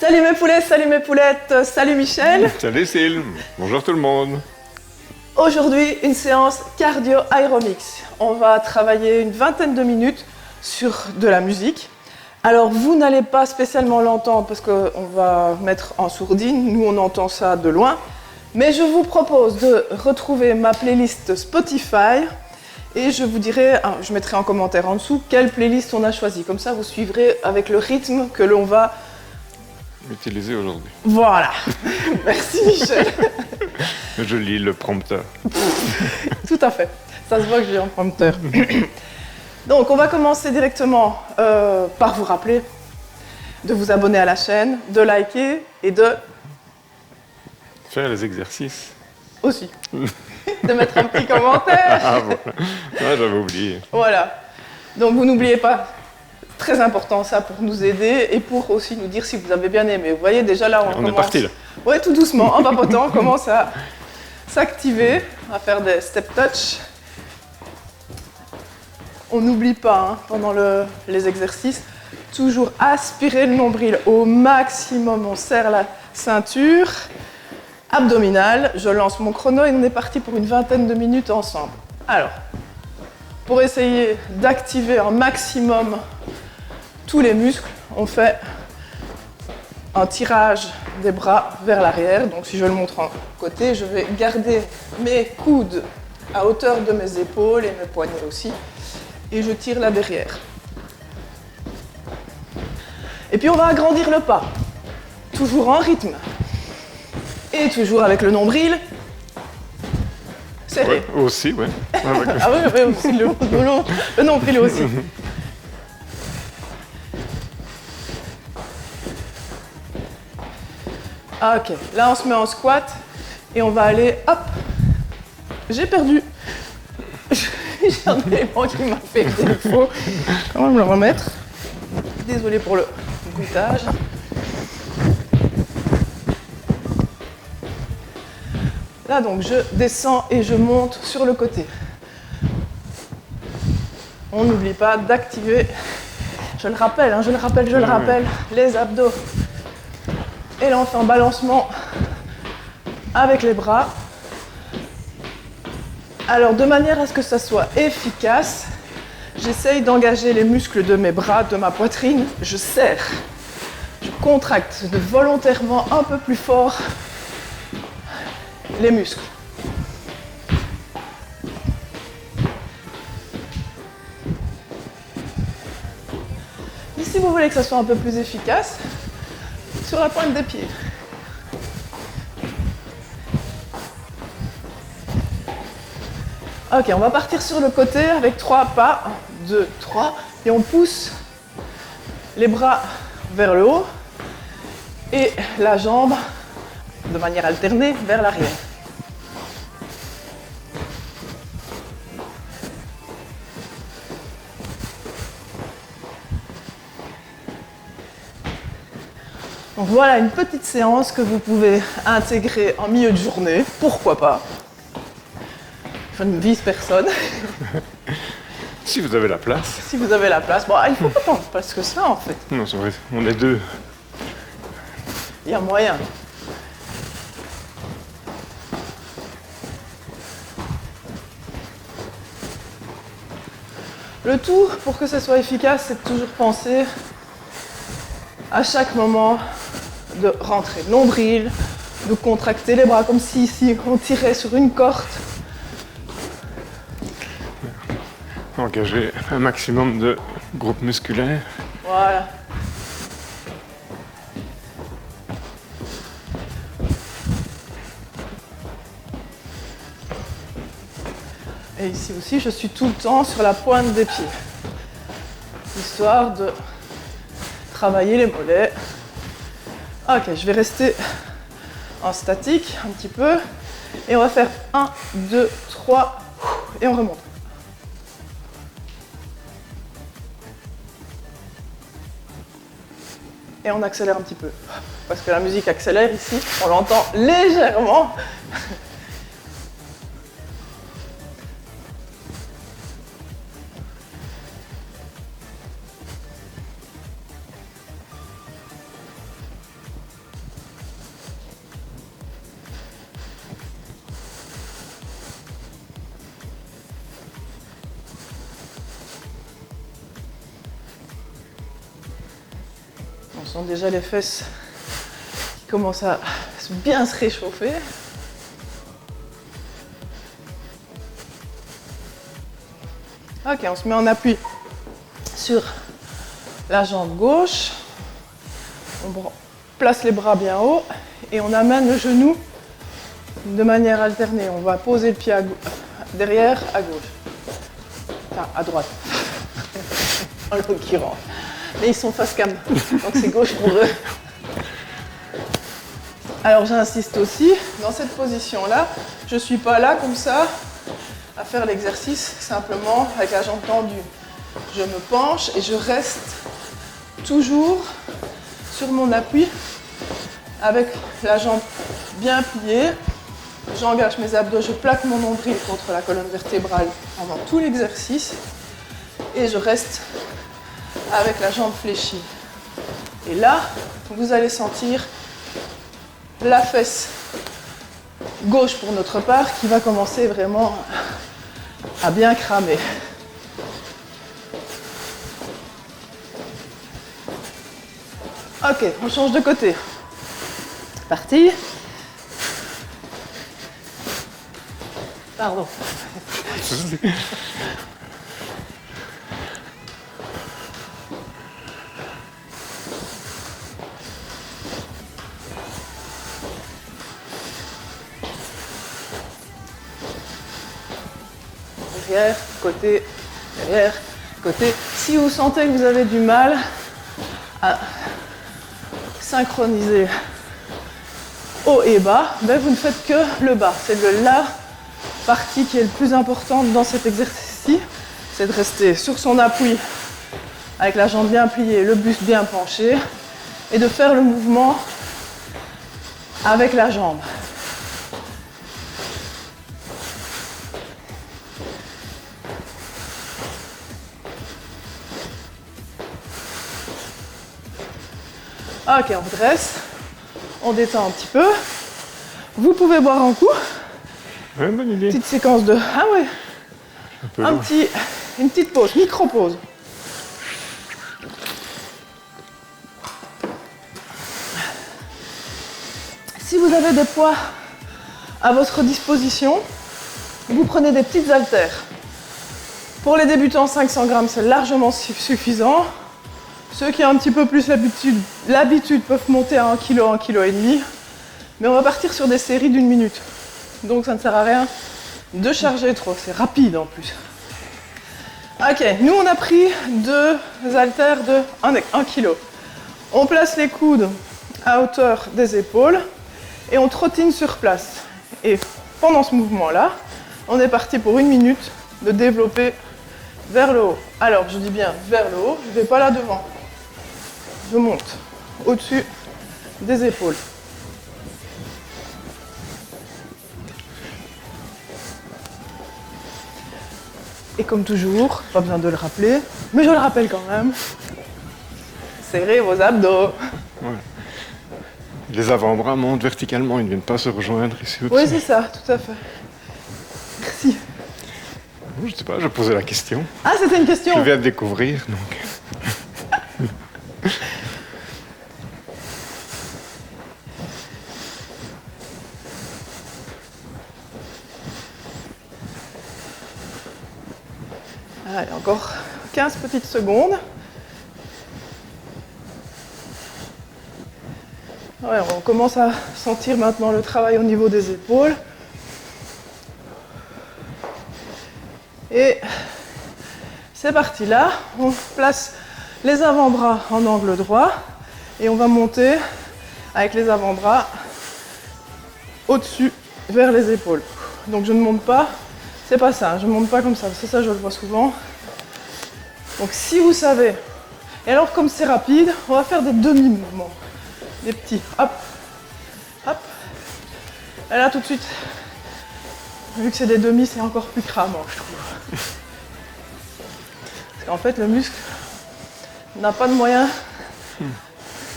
Salut mes poulettes, salut Michel. Salut Sylve, bonjour tout le monde. Aujourd'hui, une séance cardio aéromix. On va travailler une vingtaine de minutes sur de la musique. Alors vous n'allez pas spécialement l'entendre parce qu'on va mettre en sourdine, nous on entend ça de loin. Mais je vous propose de retrouver ma playlist Spotify et je vous dirai, je mettrai en commentaire en dessous quelle playlist on a choisi. Comme ça vous suivrez avec le rythme que l'on va utiliser aujourd'hui. Voilà. Merci Michel. Je lis le prompteur. Tout à fait. Ça se voit que j'ai un prompteur. Donc on va commencer directement par vous rappeler de vous abonner à la chaîne, de liker et de... faire les exercices. Aussi. De mettre un petit commentaire. Ah bon, ouais, j'avais oublié. Voilà. Donc vous n'oubliez pas, très important ça pour nous aider et pour aussi nous dire si vous avez bien aimé. Vous voyez déjà là on commence... est parti là. Oui, tout doucement, en papotant, on commence à s'activer, à faire des step touch. On n'oublie pas pendant les exercices, toujours aspirer le nombril au maximum. On serre la ceinture abdominale. Je lance mon chrono et on est parti pour une vingtaine de minutes ensemble. Alors, pour essayer d'activer un maximum tous les muscles, on fait un tirage des bras vers l'arrière. Donc si je le montre en côté, je vais garder mes coudes à hauteur de mes épaules et mes poignets aussi. Et je tire là derrière. Et puis on va agrandir le pas. Toujours en rythme. Et toujours avec le nombril serré. Ouais, aussi, ouais. Ah oui, j'avais aussi le nombril aussi. Ok, là on se met en squat et on va aller, hop, j'ai perdu. J'ai un élément qui m'a fait défaut. Comment me le remettre? Désolée pour le goûtage. Là donc je descends et je monte sur le côté. On n'oublie pas d'activer, je le rappelle, les abdos. Et là on fait un balancement avec les bras. Alors de manière à ce que ça soit efficace, j'essaye d'engager les muscles de mes bras, de ma poitrine. Je serre, je contracte volontairement un peu plus fort les muscles. Et si vous voulez que ça soit un peu plus efficace, sur la pointe des pieds. Ok, on va partir sur le côté avec 3 pas. 1, 2, 3. Et on pousse les bras vers le haut et la jambe de manière alternée vers l'arrière. Donc voilà une petite séance que vous pouvez intégrer en milieu de journée, pourquoi pas. Je ne vise personne. Si vous avez la place. Si vous avez la place. Bon, il ne faut pas tant de place que ça en fait. Non, c'est vrai, on est deux. Il y a moyen. Le tout, pour que ça soit efficace, c'est de toujours penser à chaque moment de rentrer le nombril, de contracter les bras comme si ici on tirait sur une corde. Engager un maximum de groupes musculaires. Voilà. Et ici aussi, je suis tout le temps sur la pointe des pieds, histoire de travailler les mollets. Ok, je vais rester en statique un petit peu. Et on va faire 1, 2, 3, et on remonte. Et on accélère un petit peu. Parce que la musique accélère ici, on l'entend légèrement. sent déjà les fesses qui commencent à bien se réchauffer. Ok, on se met en appui sur la jambe gauche. On place les bras bien haut et on amène le genou de manière alternée. On va poser le pied derrière à gauche. Enfin, à droite. En l'occurrence. Mais ils sont face cam, donc c'est gauche pour eux. Alors j'insiste aussi, dans cette position-là, je ne suis pas là comme ça à faire l'exercice simplement avec la jambe tendue. Je me penche et je reste toujours sur mon appui avec la jambe bien pliée. J'engage mes abdos, je plaque mon nombril contre la colonne vertébrale pendant tout l'exercice et je reste avec la jambe fléchie. Et là, vous allez sentir la fesse gauche pour notre part qui va commencer vraiment à bien cramer. Ok, on change de côté. Parti. Pardon. Derrière, côté, derrière, côté. Si vous sentez que vous avez du mal à synchroniser haut et bas, ben vous ne faites que le bas. C'est la partie qui est le plus importante dans cet exercice, c'est de rester sur son appui avec la jambe bien pliée, le buste bien penché et de faire le mouvement avec la jambe. Ok, on dresse, on détend un petit peu. Vous pouvez boire un coup. Ouais, bonne idée. Petite séquence de... Ah ouais. Une petite pause, micro-pause. Si vous avez des poids à votre disposition, vous prenez des petites haltères. Pour les débutants, 500 grammes, c'est largement suffisant. Ceux qui ont un petit peu plus l'habitude peuvent monter à 1 kg, 1,5 kg. Mais on va partir sur des séries d'1 minute. Donc ça ne sert à rien de charger trop, c'est rapide en plus. Ok, nous on a pris 2 haltères de 1 kg. On place les coudes à hauteur des épaules et on trottine sur place. Et pendant ce mouvement-là, on est parti pour 1 minute de développer vers le haut. Alors je dis bien vers le haut, je ne vais pas là devant. Je monte au-dessus des épaules. Et comme toujours, pas besoin de le rappeler, mais je le rappelle quand même, serrez vos abdos. Ouais. Les avant-bras montent verticalement, ils ne viennent pas se rejoindre ici au-dessus. Oui, c'est ça, tout à fait. Merci. Je ne sais pas, je posais la question. Ah, c'était une question. Je viens de découvrir, donc... Allez, encore 15 petites secondes. Ouais, on commence à sentir maintenant le travail au niveau des épaules. Et c'est parti, là, on place les avant-bras en angle droit et on va monter avec les avant-bras au-dessus vers les épaules. Donc je ne monte pas, c'est pas ça, je ne monte pas comme ça, c'est ça je le vois souvent. Donc si vous savez, et alors comme c'est rapide, on va faire des demi-mouvements, des petits, hop, hop. Et là tout de suite, vu que c'est des demi, c'est encore plus cramant, je trouve. Parce qu'en fait, le muscle n'a pas de moyen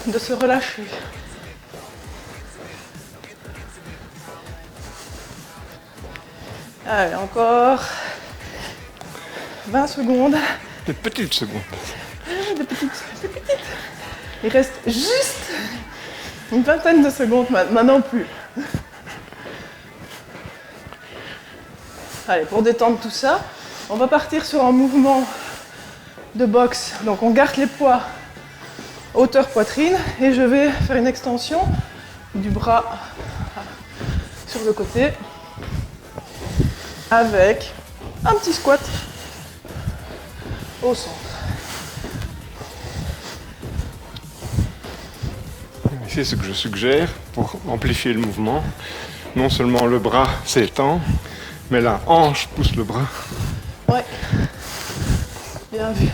de se relâcher. Allez, encore 20 secondes. Des petites secondes. Des petites. Il reste juste une vingtaine de secondes, maintenant plus. Allez, pour détendre tout ça, on va partir sur un mouvement de boxe. Donc on garde les poids hauteur poitrine et je vais faire une extension du bras sur le côté avec un petit squat au centre. Ici, ce que je suggère pour amplifier le mouvement, non seulement le bras s'étend, mais la hanche pousse le bras. Ouais, bien vu.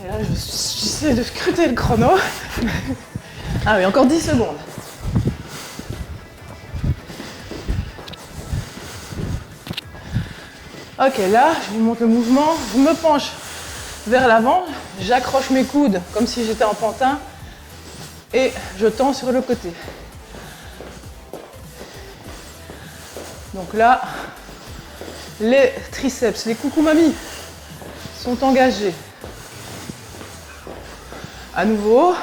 Et là, j'essaie de scruter le chrono. Ah oui, encore 10 secondes. Ok, là, je vous montre le mouvement. Je me penche vers l'avant, j'accroche mes coudes comme si j'étais en pantin et je tends sur le côté. Donc là, les triceps, les coucou mamie sont engagés. À nouveau,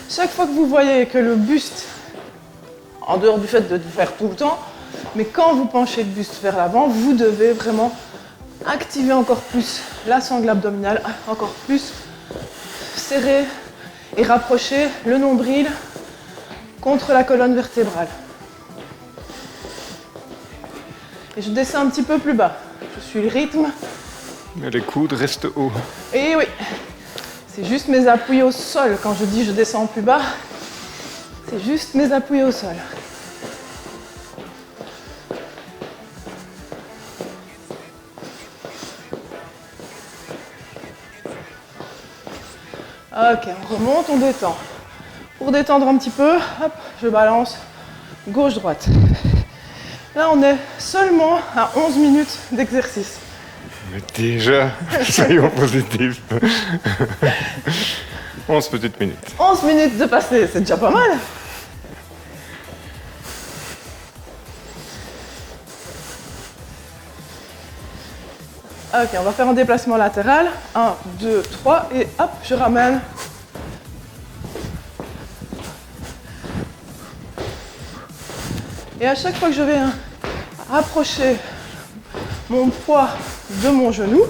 chaque fois que vous voyez que le buste, en dehors du fait de le faire tout le temps, mais quand vous penchez le buste vers l'avant, vous devez vraiment activer encore plus la sangle abdominale, encore plus serrer et rapprocher le nombril contre la colonne vertébrale. Et je descends un petit peu plus bas. Je suis le rythme. Mais les coudes restent hauts. Et oui, c'est juste mes appuis au sol. Quand je dis je descends plus bas, c'est juste mes appuis au sol. Ok, on remonte, on détend. Pour détendre un petit peu, hop, je balance gauche-droite. Là, on est seulement à 11 minutes d'exercice. Mais déjà, soyons positifs. 11 petites minutes. 11 minutes de passer, c'est déjà pas mal. Ok, on va faire un déplacement latéral. 1, 2, 3 et hop, je ramène. Et à chaque fois que je vais rapprocher mon poids de mon genou,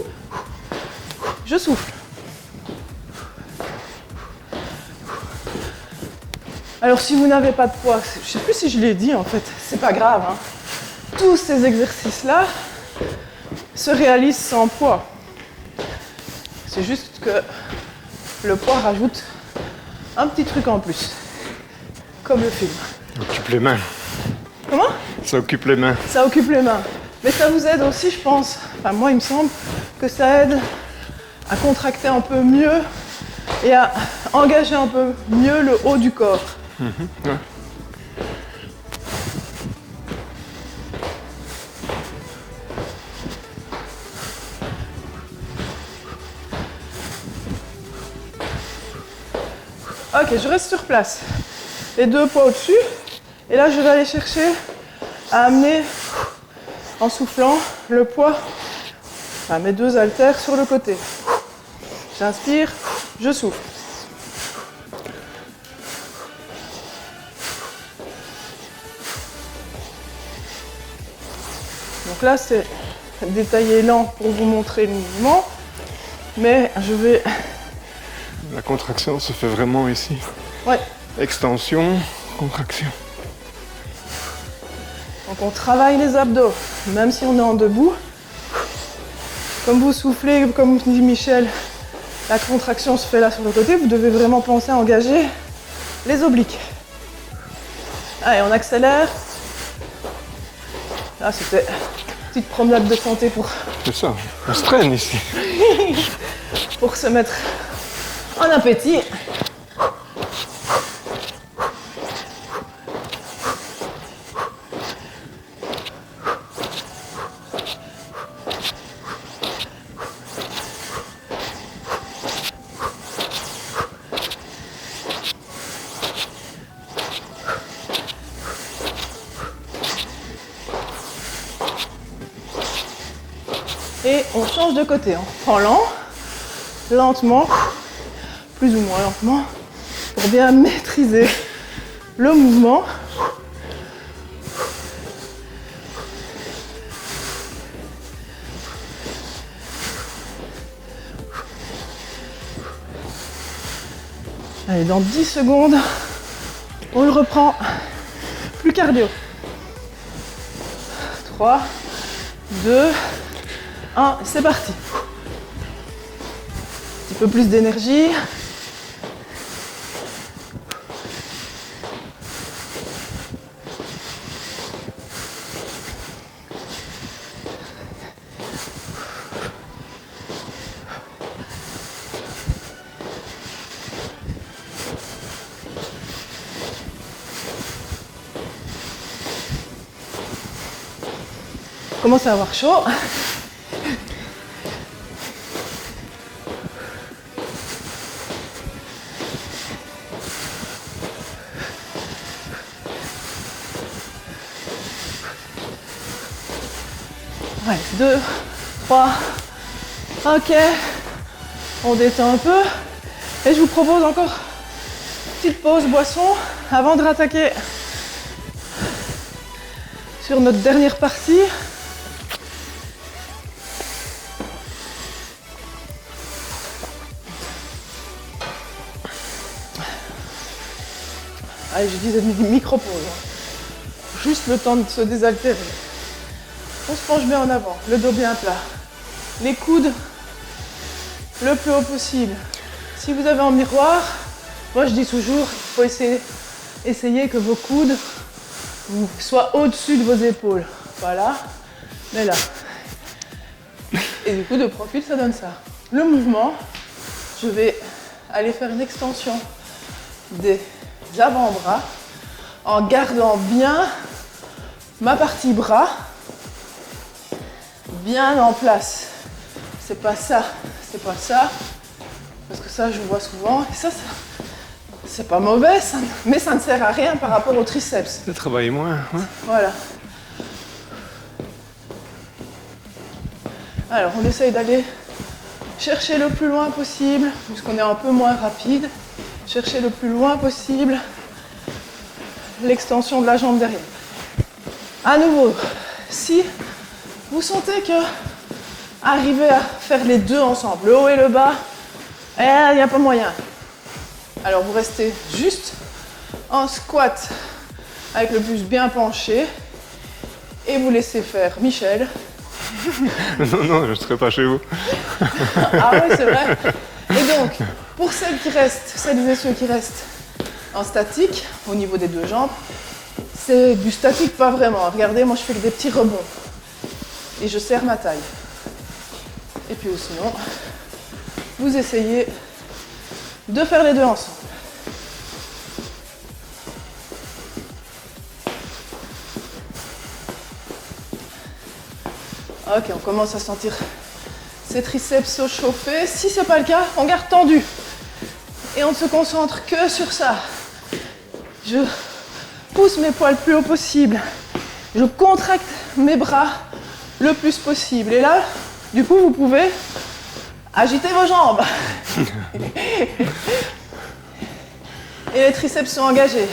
je souffle. Alors si vous n'avez pas de poids, je ne sais plus si je l'ai dit en fait, c'est pas grave. Hein. Tous ces exercices-là se réalisent sans poids. C'est juste que le poids rajoute un petit truc en plus, comme le film. Ça occupe les mains. Comment ? Ça occupe les mains. Ça occupe les mains. Mais ça vous aide aussi, je pense, enfin moi il me semble, que ça aide à contracter un peu mieux et à engager un peu mieux le haut du corps. Ouais. Ok, je reste sur place. Les deux poids au-dessus. Et là, je vais aller chercher à amener, en soufflant, le poids, enfin, mes deux haltères sur le côté. J'inspire, je souffle. Donc là, c'est détaillé lent pour vous montrer le mouvement. Mais je vais... La contraction se fait vraiment ici. Ouais. Extension, contraction. Donc on travaille les abdos, même si on est en debout. Comme vous soufflez, comme dit Michel, la contraction se fait là sur le côté, vous devez vraiment penser à engager les obliques. Allez, on accélère. Là, c'était une petite promenade de santé pour C'est ça, on se traîne ici. pour se mettre en appétit. Et on change de côté. On reprend lent, lentement, plus ou moins lentement, pour bien maîtriser le mouvement. Allez, dans 10 secondes, on le reprend. Plus cardio. 3, 2, 1, c'est parti. Un petit peu plus d'énergie. Commence à avoir chaud. Ouais, 2, 3, ok, on détend un peu et je vous propose encore une petite pause boisson avant de rattaquer sur notre dernière partie. Allez, je disais micro-pause, juste le temps de se désaltérer. On se penche bien en avant, le dos bien plat. Les coudes le plus haut possible. Si vous avez un miroir, moi je dis toujours, il faut essayer que vos coudes soient au-dessus de vos épaules. Voilà, mais là. Et du coup, de profil, ça donne ça. Le mouvement, je vais aller faire une extension des avant-bras en gardant bien ma partie bras bien en place. C'est pas ça, parce que ça je vois souvent et ça c'est pas mauvais, mais ça ne sert à rien par rapport au triceps. De travailler moins, hein. Voilà. Alors on essaye d'aller chercher le plus loin possible, puisqu'on est un peu moins rapide, chercher le plus loin possible l'extension de la jambe derrière. À nouveau, si vous sentez que arriver à faire les deux ensemble, le haut et le bas, il n'y a pas moyen. Alors vous restez juste en squat avec le buste bien penché et vous laissez faire Michel. Non, je ne serai pas chez vous. Ah oui, c'est vrai. Et donc, pour celles et ceux qui restent en statique, au niveau des deux jambes, c'est du statique pas vraiment. Regardez, moi je fais que des petits rebonds. Et je serre ma taille. Et puis sinon, vous essayez de faire les deux ensemble. Ok, on commence à sentir ces triceps se chauffer. Si ce n'est pas le cas, on garde tendu. Et on ne se concentre que sur ça. Je pousse mes poids le plus haut possible. Je contracte mes bras le plus possible. Et là, du coup, vous pouvez agiter vos jambes. Et les triceps sont engagés.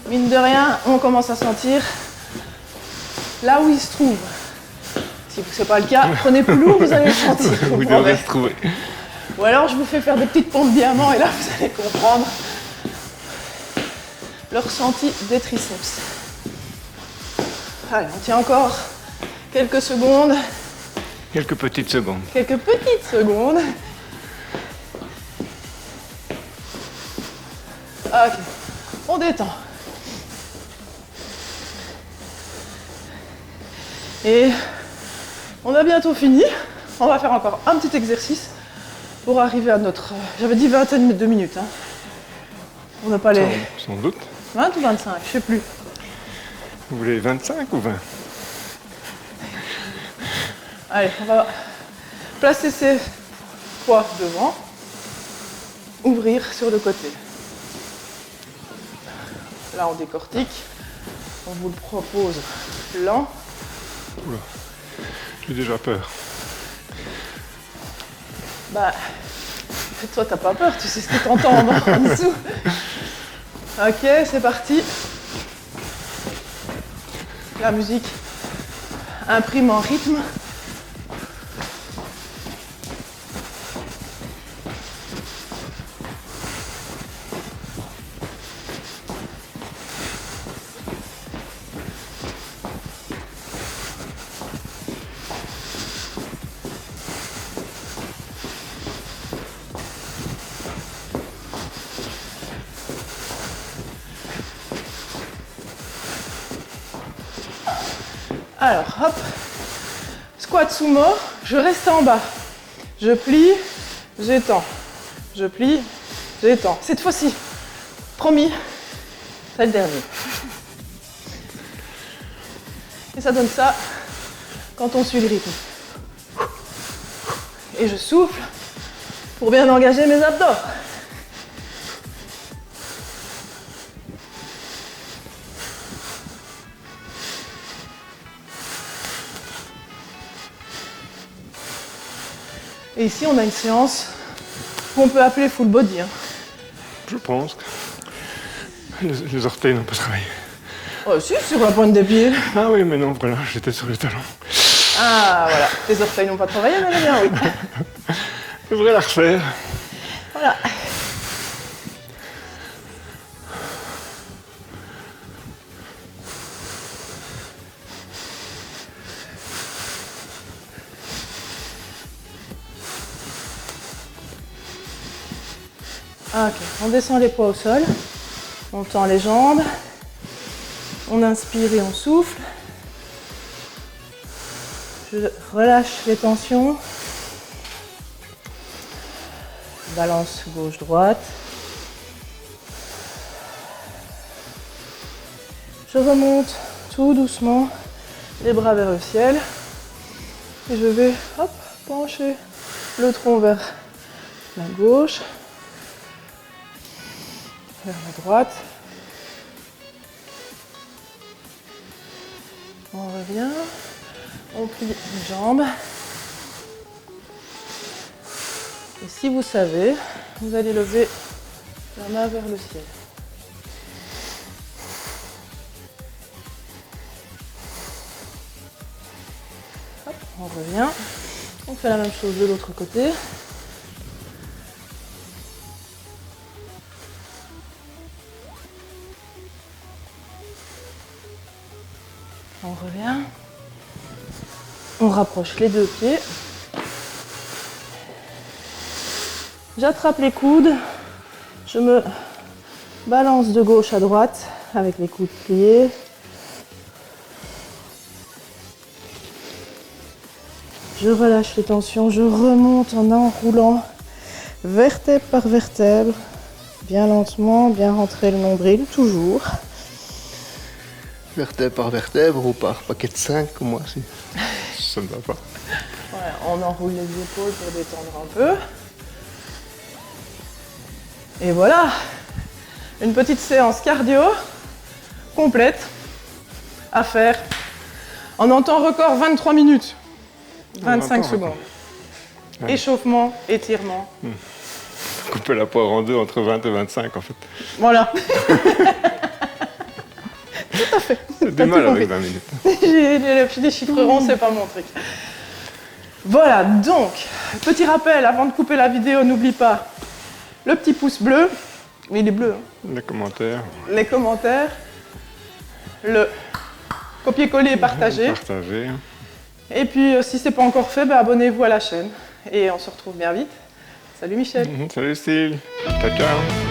Mine de rien, on commence à sentir là où ils se trouvent. Si ce n'est pas le cas, prenez plus lourd, vous allez le sentir. Vous devrez se trouver. Ou alors je vous fais faire des petites pompes diamants et là vous allez comprendre le ressenti des triceps. Allez, on tient encore quelques secondes. Quelques petites secondes. Quelques petites secondes. Ok, on détend. Et on a bientôt fini. On va faire encore un petit exercice pour arriver à notre... J'avais dit vingtaine de minutes. Hein. On n'a pas les... Sans doute. 20 ou 25, je sais plus. Vous voulez 25 ou 20? Allez, on va placer ses poids devant. Ouvrir sur le côté. Là, on décortique. On vous le propose lent. Oula, j'ai déjà peur. Bah, toi, t'as pas peur, tu sais ce que t'entends en dessous. Ok, c'est parti. La musique imprime en rythme. Alors, hop, squat sumo, je reste en bas. Je plie, j'étends. Je plie, j'étends. Cette fois-ci, promis, c'est le dernier. Et ça donne ça quand on suit le rythme. Et je souffle pour bien engager mes abdos. Et ici, on a une séance qu'on peut appeler full body. Hein. Je pense que les orteils n'ont pas travaillé. Oh si, sur la pointe des pieds. Ah oui, mais non, voilà, j'étais sur les talons. Ah, voilà. Tes orteils n'ont pas travaillé, mais bien, oui. Je devrais la refaire. Voilà. Ok, on descend les poids au sol, on tend les jambes, on inspire et on souffle. Je relâche les tensions. Balance gauche-droite. Je remonte tout doucement les bras vers le ciel et je vais hop, pencher le tronc vers la gauche. Vers la droite. On revient. On plie les jambes. Et si vous savez, vous allez lever la main vers le ciel. Hop, on revient. On fait la même chose de l'autre côté. On revient, on rapproche les deux pieds, j'attrape les coudes, je me balance de gauche à droite avec les coudes pliés, je relâche les tensions, je remonte en enroulant vertèbre par vertèbre, bien lentement, bien rentrer le nombril, toujours. Vertèbre par vertèbre ou par paquet de 5 comme moi aussi. Ça ne va pas. Ouais, on enroule les épaules pour détendre un peu. Et voilà, une petite séance cardio complète à faire en temps record 23 minutes, 25 secondes. Ouais. Échauffement, étirement. Couper la poire en deux entre 20 et 25 en fait. Voilà. Tout à fait. C'est du mal avec 20 minutes. Les chiffres ronds, c'est pas mon truc. Voilà, donc, petit rappel, avant de couper la vidéo, n'oublie pas le petit pouce bleu. Oui, il est bleu. Hein. Les commentaires. Les commentaires. Le copier-coller et partager. Partager. Et puis, si c'est pas encore fait, bah, abonnez-vous à la chaîne. Et on se retrouve bien vite. Salut Michel. Salut Steve. Ciao, ciao.